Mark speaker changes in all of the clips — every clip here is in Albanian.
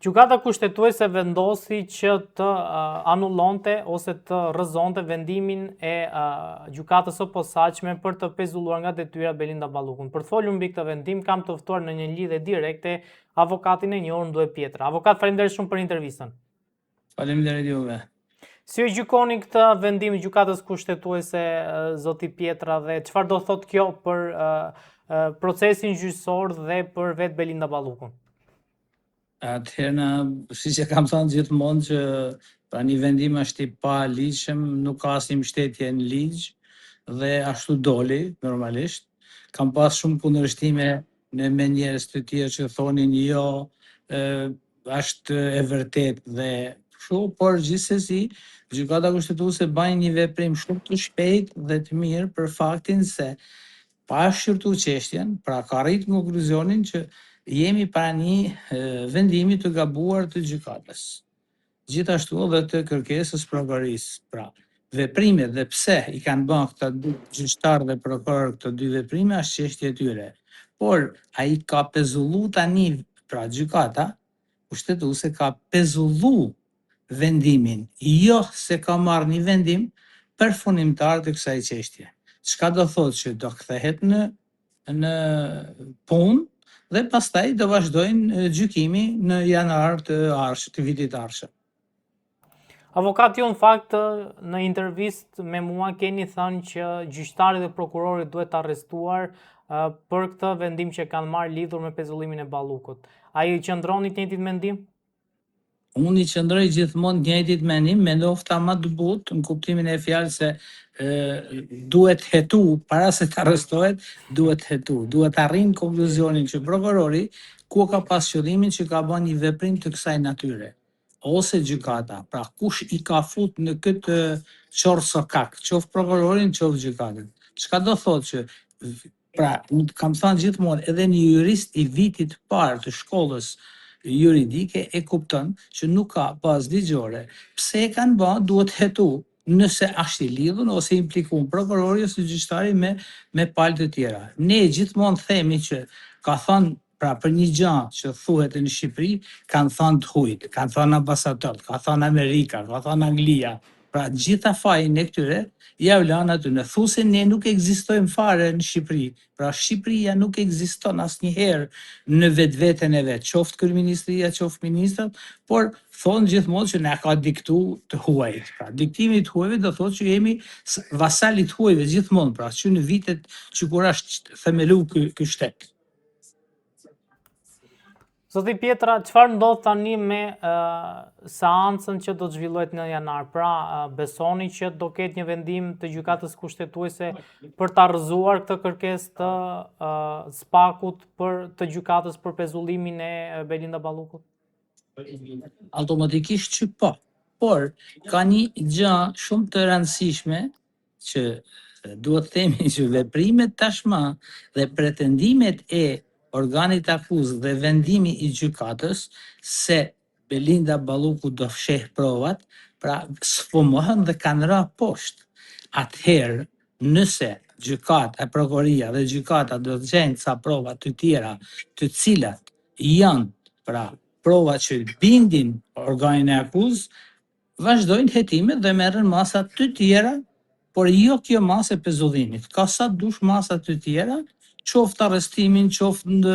Speaker 1: Gjykata kushtetuese vendosi që të anullonte ose të rrëzonte vendimin e gjykatës së posaçme për të pezulluar nga detyra Belinda Ballukun. Për të folur mbi këtë vendim, kam të ftuar në një lidhje direkte avokatin e njohur Nduaj Pjetra. Avokat, faleminderit shumë për intervistën.
Speaker 2: Faleminderit juve.
Speaker 1: Si e gjykoni këtë vendim i gjykatës kushtetuese, zoti Pjetra, dhe çfarë do thotë kjo për procesin gjyqësor dhe për vetë Belinda Ballukun?
Speaker 2: Atëherë, siç e kam thënë gjithmonë që pra një vendim është i paligjshëm, nuk ka asnjë mbështetje në ligj dhe ashtu doli normalisht. Kam pas shumë kundërshtime me njerëz të tjerë që thonin jo, është e vërtet dhe kështu, por gjithsesi gjykata kushtetuese bën një veprim shumë të shpejtë dhe të mirë për faktin se pa shqyrtu çështjen, pra ka arritur në konkluzionin që jemi para një vendimi të gabuar të gjykatës. Gjithashtu edhe të kërkesës prokurorisë. Pra, veprimet dhe pse i kanë bërë këta dy gjyqtarë dhe prokuror këto dy veprime është çështje e tyre. Por ai ka pezullu tani, pra gjykata kushtetuese ka pezullu vendimin, jo se ka marrë një vendim përfundimtar të kësaj çështje. Çka do thotë që do kthehet në punë dhe pastaj do vazhdojnë gjykimi në janar të vitit ardhshëm.
Speaker 1: Avokat, ju në fakt në intervistë me mua keni thënë që gjyqtarët dhe prokurorit duhet arrestuar për këtë vendim që kanë marrë lidhur me pezullimin e Ballukut. A i qëndroni të njëjtit mendim?
Speaker 2: Unë i qëndroj gjithmonë të njëjtit mendim, mendofta më të butë në kuptimin e fjalës se duhet hetu para se të arrestohet, duhet hetu, duhet arrin konkluzionin që prokurori ku ka pas qëllimin që ka bën një veprim të kësaj natyre, ose gjykata, pra kush i ka fut në këtë qorë-sokak, qoftë prokurorin, qoftë gjykatën. Çka do thotë që, pra, unë kam thënë gjithmonë, edhe një jurist i vitit parë të shkollës juridike e kupton që nuk ka bazë ligjore. Pse e kanë bërë, duhet hetu nëse është i lidhur ose implikuar prokurori ose gjyqtari me palë të tjera. Ne gjithmonë themi që ka thënë, pra për një gjë që thuhet në Shqipëri, kanë thënë të hujt, kanë thënë ambasadorët, ka thënë Amerika, ka thënë Anglia. Pra gjitha fajin e këtyre ja u lanë aty. Në thuse ne nuk ekzistojmë fare në Shqipëri. Pra Shqipëria nuk ekziston asnjëherë në vetveten e vet, qoftë kryeministria, qoftë ministrat, por thonë gjithmonë që na ka diktu të huajt. Pra diktimi të huajve do thotë që jemi vasalit huajve gjithmonë, pra që në vitet që kur është themelu ky shtet.
Speaker 1: Zoti Pjetra, çfarë ndodh tani me seancën që do të zhvillohet në janar? Pra, besoni që do ketë një vendim të gjykatës kushtetuese për ta rrëzuar këtë kërkesë të SPAK-ut të gjykatës për pezullimin e Belinda Ballukut?
Speaker 2: Automatikisht që po, por ka një gjë shumë të rëndësishme që duhet të themi që veprimet tashmë dhe pretendimet e organit akuzë dhe vendimi i gjykatës se Belinda Balluku do fsheh provat, pra sfumohen dhe kanë ra poshtë. Atëherë, nëse gjykata, prokuroria dhe gjykata do të gjejnë ca prova të tjera, të cilat janë pra prova që bindin organin e akuzë, vazhdojnë hetimet dhe merren masa të tjera, por jo kjo masë e pezullimit. Ka sa dush masa të tjera, qoftë arrestimin, qoftë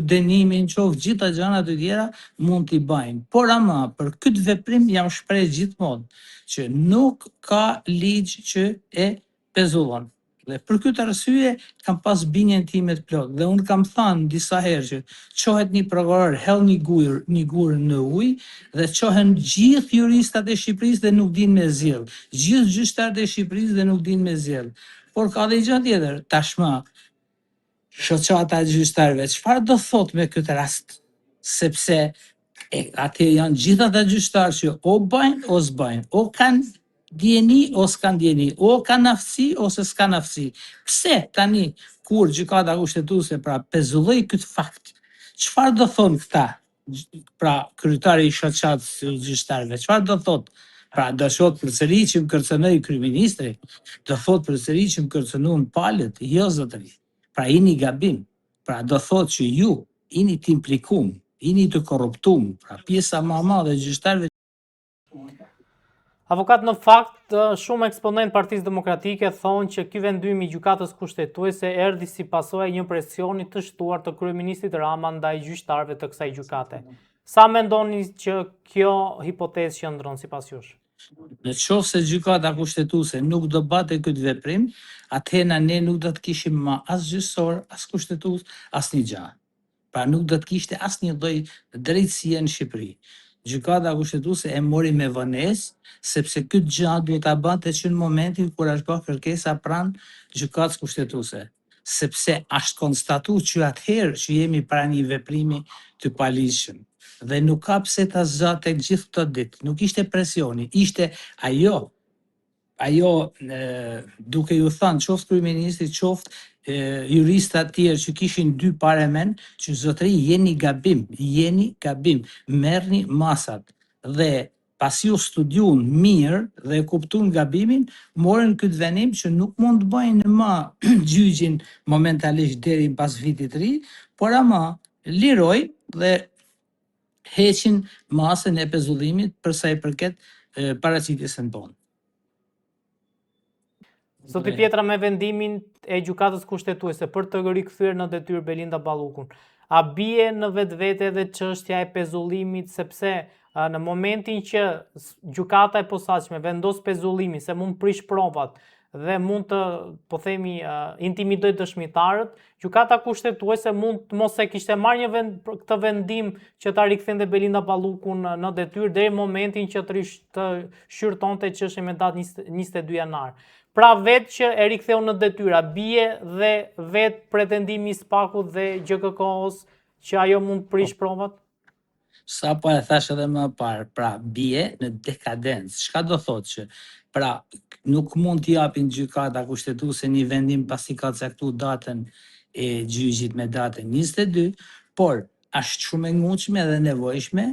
Speaker 2: dënimin, qoftë gjitha gjërat e tjera mund t'i bëjnë. Por ama për këtë veprim jam shpreh gjithmonë që nuk ka ligj që e pezullon. Dhe për këtë arsye kam pas bindjen time të plot dhe unë kam thënë disa herë që çohet një prokuror hell një gur në ujë dhe çohen gjithë juristat e Shqipërisë dhe nuk dinë me zgjidh. Gjithë gjyqtarët e Shqipërisë dhe nuk dinë me zgjidh. Por ka dhe gjë tjetër, tashmë shoqata e gjyqtarëve, çfarë do thot me këtë rast? Sepse atë janë gjithë ata gjyqtarë që o bëjnë o s'bëjnë, o kanë djeni o s'kan djeni, o kanë aftësi ose s'kan aftësi. Pse tani kur gjykata kushtetuese pra pezulloi këtë fakt, çfarë do thonë këta? Pra kryetari i shoqatës së gjyqtarëve, çfarë do thotë? Pra do thotë përsëri që më kërcënoi kryeministri, do thotë përsëri që më kërcënuan palët, jo zotëri. Pra jeni gabim. Pra do thotë që ju jeni të implikuar jeni të korruptum, pra pjesa më e madhe e gjyqtarëve.
Speaker 1: Avokat, në fakt, shumë eksponent Partisë Demokratike thonë që ky vendim i gjykatës kushtetuese erdhi si pasojë një presioni të shtuar të kryeministit Rama ndaj gjyqtarëve të kësaj gjykate. Sa mendoni që kjo hipotezë qëndron sipas jush?
Speaker 2: Në qoftë se gjykata kushtetuese nuk do bate këtë veprim, atëherë ne nuk do të kishim më as gjyqësor, as kushtetues, as një gjë. Pra nuk do të kishte asnjë lloj drejtësie në Shqipëri. Gjykata kushtetuese e mori me vonesë, sepse këtë gjë duhet ta bante që në momentin kur është bërë kërkesa pranë gjykatës kushtetuese, sepse është konstatuar që atëherë që jemi pranë një veprimi të paligjshëm. Dhe nuk ka pse ta zgjate gjithë këto ditë. Nuk ishte presioni, ishte ajo duke ju thënë qoftë kryeministri, qoftë juristat tjerë që kishin dy paremen, që zotëri jeni gabim, merrni masat dhe pasi u studiun mirë dhe kuptuan gabimin, morën këtë vendim që nuk mund të bëjnë më gjyqin momentalisht deri pas vitit të ri, por ama lirojnë dhe heqin masën e pezullimit për sa i përket paraqitjes së tonë.
Speaker 1: Zoti Pjetra, me vendimin e gjykatës kushtetuese për të rikthyer në detyrë Belinda Ballukun, a bie në vetvete edhe çështja e pezullimit, sepse në momentin që gjykata e posaçme vendos pezullimin se mund prish provat dhe mund të, po themi, intimidoj dëshmitarët, gjykata kushtetuese mund të mos e kishte marrë këtë vendim që ta rikthente Belinda Ballukun në detyrë deri në momentin që të shqyrtonte çështjen me datë 22 janar. Pra vetë që e riktheu në detyra, bie dhe vetë pretendimi i Spakut dhe GKK-s që ajo mund të prish provat?
Speaker 2: Sa po e thash edhe më parë, pra bie në dekadencë. Çka do thotë që pra nuk mund t'i japin gjykata kushtetuese një vendim pasi ka caktuar datën e gjyqit me datën 22, por është shumë e ngutshme dhe nevojshme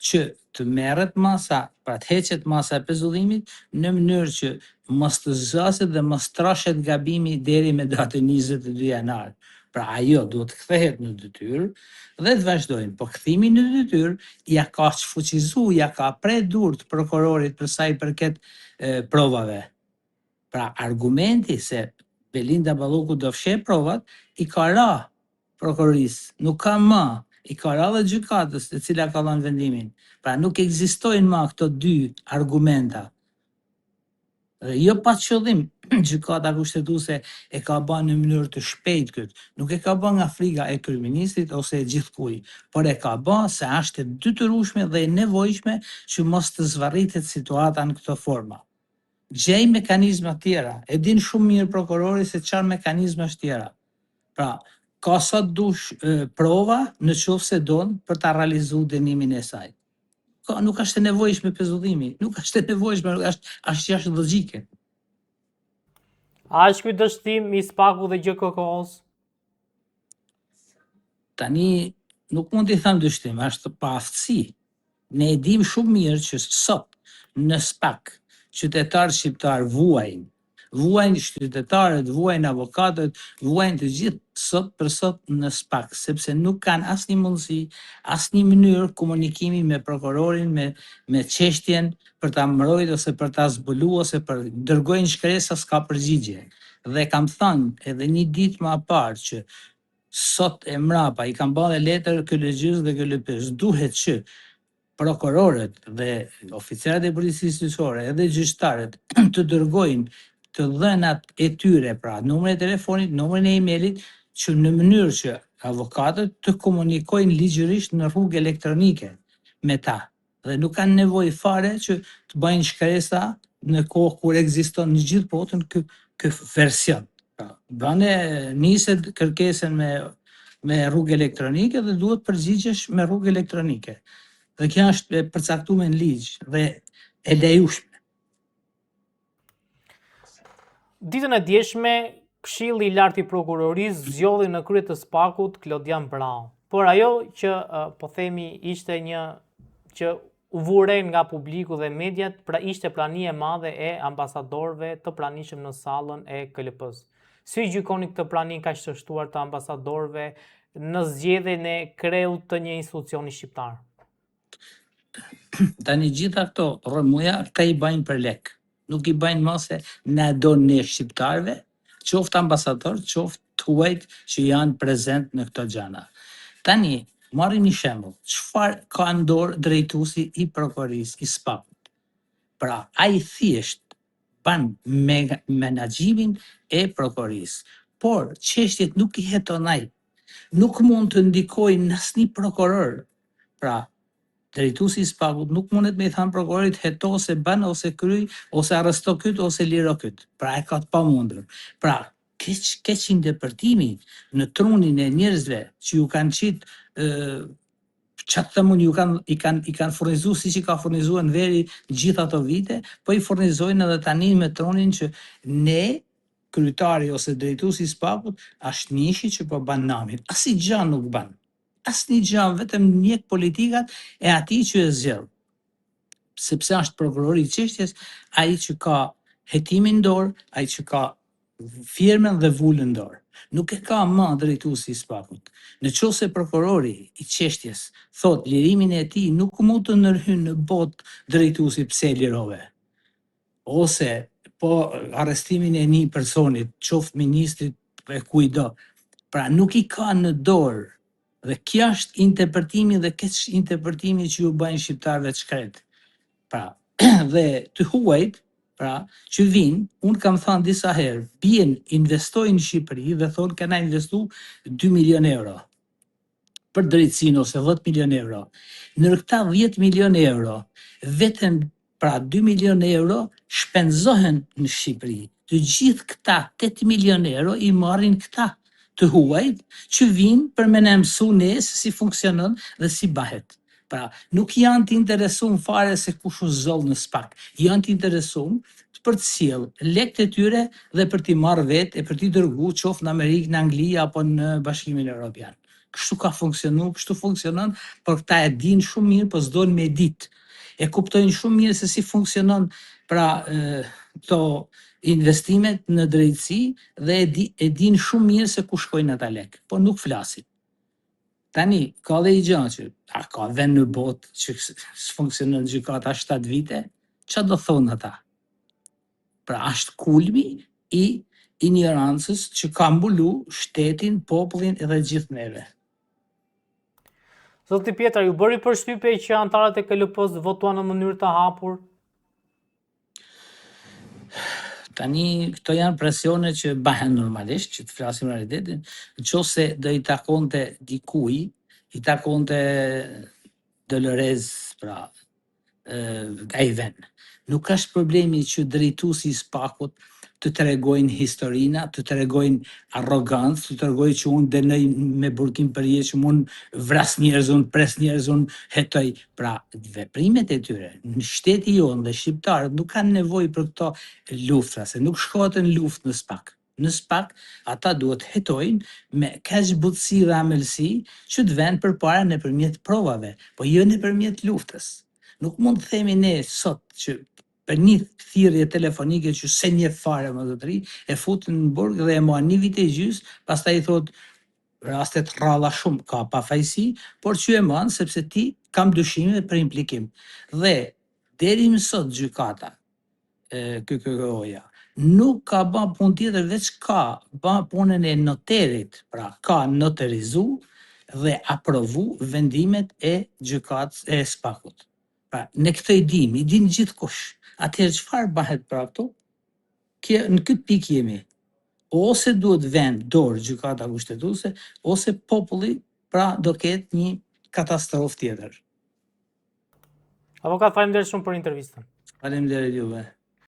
Speaker 2: që të merret masa, pra të heqet masa e pezullimit në mënyrë që mos të zgjaset dhe mos trashet gabimi deri me datën 22 janar. Pra ajo duhet të kthehet në detyrë dhe të vazhdojnë. Po kthimi në detyrë ja ka shfuqizu, ja ka pre durt prokurorit për sa i përket provave. Pra argumenti se Belinda Balluku do fsheh provat i ka ra prokurorisë, nuk ka më, i ka ra dhe gjykatës e cila ka dhënë vendimin. Pra nuk ekzistojnë më këto dy argumenta. Dhe jo pa qëllim, gjykata kushtetuese e ka bën në mënyrë të shpejtë këtë. Nuk e ka bën nga frika e kryeministrit ose e gjithkujt, por e ka bën se është e detyrueshme dhe e nevojshme që mos të zvarritet situata në këtë forma. Gjej mekanizma tjera. E din shumë mirë prokurori se çfarë mekanizmash tjera. Pra, ka sa dush prova në qoftë se don për ta realizuar dënimin e saj. Nuk është e nevojshme pezullimi, nuk është e nevojshme, është jashtë logjike.
Speaker 1: A është ky dështim i Spakut dhe GKK-s?
Speaker 2: Tani nuk mund t'i them dështim, është pa aftësi. Ne e dim shumë mirë që sot në Spak qytetarë shqiptar vuajnë qytetarët, vuajnë avokatët, vuajnë të gjithë sot për sot në Spak, sepse nuk kanë asnjë mundësi, asnjë mënyrë komunikimi me prokurorin, me çështjen për ta mbrojtur ose për ta zbuluar ose për dërgojnë shkresa s'ka përgjigje. Dhe kam thënë edhe një ditë më parë që sot e mrapa i kam bërë letër KLG-s dhe KLP-s, duhet që prokurorët dhe oficerët e policisë gjyqësore edhe gjyqtarët të dërgojnë të dhënat e tyre, pra numrin e telefonit, numrin e emailit, që në mënyrë që avokatët të komunikojnë ligjërisht në rrugë elektronike me ta. Dhe nuk kanë nevojë fare që të bëjnë shkresa në kohë kur ekziston në gjithë botën ky version. Pra, niset kërkesën me rrugë elektronike dhe duhet përgjigjesh me rrugë elektronike. Dhe kjo është e përcaktuar në ligj dhe e lejueshme.
Speaker 1: Ditën e djeshme, Këshilli i Lartë i Prokurorisë zgjodhi në krye të Spakut Klodian Brau. Por ajo që po themi ishte një që u vuren nga publiku dhe mediat, pra ishte prania e madhe e ambasadorëve të pranishëm në sallën e KLP-s. Si gjykoni këtë prani kaq të shtuar të ambasadorëve në zgjedhjen e kreut të një institucioni shqiptar?
Speaker 2: Tani gjitha këto rrëmuja këta i bajnë për lek. Nuk i bajnë më se na do ne shqiptarëve, qoftë ambasador, qoftë huajt që janë prezent në këto gjana. Tani, marrim një shembull. Çfarë ka në dorë drejtuesi i prokurorisë i SPAK-ut? Pra, ai thjesht ban menaxhimin e prokurorisë. Por çështjet nuk i heton ai. Nuk mund të ndikojë në asnjë prokuror. Pra, drejtuesi i SPAK-ut nuk mundet me i thënë prokurorit heto ose ban ose kryj ose arresto kyt ose liro kyt. Pra e ka të pamundur. Pra, keq interpretimi në trunin e njerëzve që ju kanë qitë çfarë them unë, i kanë furnizuar siç i ka furnizuar në veri gjithë ato vite, po i furnizojnë edhe tani me tronin që ne kryetari ose drejtuesi i SPAK-ut është njëshi që po ban namin. Asnjë gjë nuk ban. Asnjë gjë, vetëm njeh politikat e atij që e zgjedh. Sepse është prokurori i çështjes, ai që ka hetimin në dorë, ai që ka firmën dhe vulën në dorë. Nuk e ka më drejtuesi i SPAK-ut. Në qoftë se prokurori i çështjes thot lirimin e tij nuk mund të ndërhyjë në botë drejtuesi pse e lirove. Ose po arrestimin e një personit, qoftë ministrit e kujdo. Pra nuk i ka në dorë. Dhe kjo është interpretimi dhe keq interpretimi që ju bëjnë shqiptarëve të shkret. Pra, dhe të huajt, pra, që vinë, unë kam thënë disa herë, bien investojnë në Shqipëri dhe thonë kena investu 2 milion euro për drejtësinë ose 10 milion euro. Në këta 10 milion euro, vetëm pra 2 milion euro shpenzohen në Shqipëri. Të gjithë këta 8 milion euro i marrin këta të huajt që vinë për me në mësu ne se si funksionon dhe si bahet. Pra, nuk janë të interesuar fare se kush u zoll në SPAK. Janë të interesuar për të sjell lekët e tyre dhe për t'i marrë vetë e për t'i dërgu qoftë në Amerikë, në Angli apo në Bashkimin Evropian. Kështu ka funksionuar, kështu funksionon, por këta e dinë shumë mirë, po s'dojnë me ditë. E kuptojnë shumë mirë se si funksionon pra këto investimet në drejtësi dhe e dinë shumë mirë se ku shkojnë ata lekë, po nuk flasin. Tani, ka dhe i gjënë që ka vend në botë që s'funksionon gjykata 7 vite, që do thonë ata? Pra, është kulmi i ignorancës që ka mbulu shtetin, popullin edhe gjithë neve.
Speaker 1: Zoti Pjetar, ju bëri përshtypje që antarët e KLP-s votuan në mënyrë të hapur?
Speaker 2: Tani, këto janë presione që bëhen normalisht, që të flasim realitetin, nëse do i takonte dikuj, i takonte Dolores, pra, ai vend. Nuk është problemi që drejtuesi i SPAK-ut të tregojnë historina, të tregojnë arrogancë, të tregojnë që unë dënoj me burkim për jetë, që unë vras njerëz, unë pres njerëz, unë hetoj. Pra, veprimet e tyre, në shteti jonë dhe shqiptarët nuk kanë nevojë për këto luftra, se nuk shkohet në luftë në SPAK. Në SPAK, ata duhet hetojnë me kaq butësi dhe amelësi që të vënë përpara nëpërmjet provave, po jo nëpërmjet luftës. Nuk mund të themi ne sot që për një thirrje telefonike që se një fare më zotëri, e futën në burg dhe e mohan 1 vit e gjys, pastaj i thot rastet rralla shumë ka pafajësi, por që e mohan sepse ti kam dyshime për implikim. Dhe deri më sot gjykata, KKO-ja, nuk ka bë punë tjetër veç ka bë punën e noterit, pra ka notarizu dhe aprovu vendimet e gjykatës e SPAK-ut. Pra, ne këtë i din gjithkush. Atëherë çfarë bëhet për ato? Në këtë pikë jemi. Ose duhet vend dorë gjykata kushtetuese, ose populli pra do ketë një katastrofë tjetër.
Speaker 1: Avokat, faleminderit shumë për intervistën.
Speaker 2: Faleminderit juve.